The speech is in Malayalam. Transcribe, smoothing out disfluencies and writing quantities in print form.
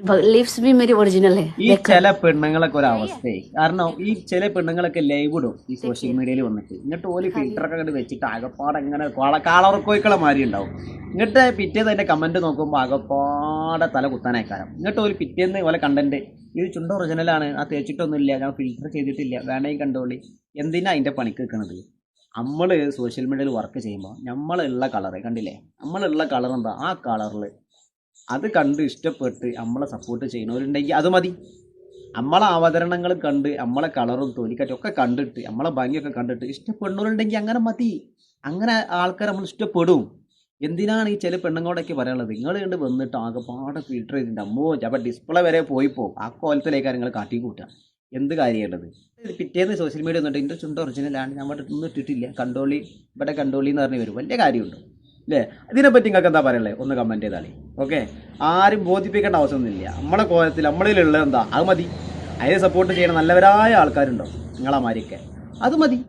लिप्स भी मेरी ओरिजिनल है ഈ ചില പെണ്ണുങ്ങളൊക്കെ ഒരു അവസ്ഥയായി കാരണം ഈ ചില പെണ്ണുങ്ങളൊക്കെ ലൈവ് ഇടും ഈ സോഷ്യൽ മീഡിയയിൽ വന്നിട്ട് എന്നിട്ട് ഓല് ഫിൽറ്ററൊക്കെ അങ്ങോട്ട് വെച്ചിട്ട് ആകപ്പാടെ ഇങ്ങനെ കാളറക്കോയിക്കളെ മാതിരി ഉണ്ടാവും എന്നിട്ട് പിറ്റേന്ന് അതിന്റെ കമന്റ് നോക്കുമ്പോൾ ആകപ്പാടെ തല കുത്താനേക്കാരം എന്നിട്ട് ഒരു പിറ്റേന്ന് പോലെ കണ്ടന്റ് ഇത് ചുണ്ട ഒറിജിനലാണ് ആ തേച്ചിട്ടൊന്നുമില്ല ഞാൻ ഫിൽറ്റർ ചെയ്തിട്ടില്ല വേണമെങ്കിൽ കണ്ടോളി എന്തിനാ അതിന്റെ പണിക്ക് വെക്കണത് നമ്മൾ സോഷ്യൽ മീഡിയയിൽ വർക്ക് ചെയ്യുമ്പോൾ നമ്മളുള്ള കളറ് കണ്ടില്ലേ നമ്മളുള്ള കളർ എന്താ ആ കളറിൽ അത് കണ്ട് ഇഷ്ടപ്പെട്ട് നമ്മളെ സപ്പോർട്ട് ചെയ്യുന്നവരുണ്ടെങ്കിൽ അത് മതി നമ്മളെ അവതരണങ്ങൾ കണ്ട് നമ്മളെ കളറും തൊലിക്കറ്റും ഒക്കെ കണ്ടിട്ട് നമ്മളെ ഭംഗിയൊക്കെ കണ്ടിട്ട് ഇഷ്ടപ്പെടുന്നവരുണ്ടെങ്കിൽ അങ്ങനെ മതി അങ്ങനെ ആൾക്കാർ നമ്മൾ ഇഷ്ടപ്പെടും എന്തിനാണ് ഈ ചില പെണ്ണുങ്ങളോടൊക്കെ പറയാനുള്ളത് നിങ്ങൾ കണ്ട് വന്നിട്ട് ആകെപ്പാടെ ഫിൽറ്റർ ചെയ്തിട്ട് അമ്മോ അപ്പോൾ ഡിസ്പ്ലേ വരെ പോയി പോകും ആ കോലത്തിലേക്കാണ് നിങ്ങൾ കാട്ടിക്കൂട്ടുക എന്ത് കാര്യമുള്ളത് പിറ്റേന്ന് സോഷ്യൽ മീഡിയ വന്നിട്ട് എൻ്റെ ചുണ്ട് ഒറിജിനലാണ് ഞാൻ ഇവിടെ ഒന്നും ഇട്ടിട്ടില്ല കണ്ടോളി ഇവിടെ കണ്ടോളി എന്ന് പറഞ്ഞ് വരും വലിയ കാര്യമുണ്ടോ അല്ലേ ഇതിനെപ്പറ്റി നിങ്ങൾക്ക് എന്താ പറയുള്ളത് ഒന്ന് കമൻറ്റ് ചെയ്താലേ ഓക്കെ ആരും ബോധിപ്പിക്കേണ്ട ആവശ്യമൊന്നുമില്ല നമ്മളെ കോലത്തിൽ നമ്മളിലുള്ള എന്താ അത് മതി അതിനെ സപ്പോർട്ട് ചെയ്യണ നല്ലവരായ ആൾക്കാരുണ്ടോ നിങ്ങളെ മാതിരിയൊക്കെ അത് മതി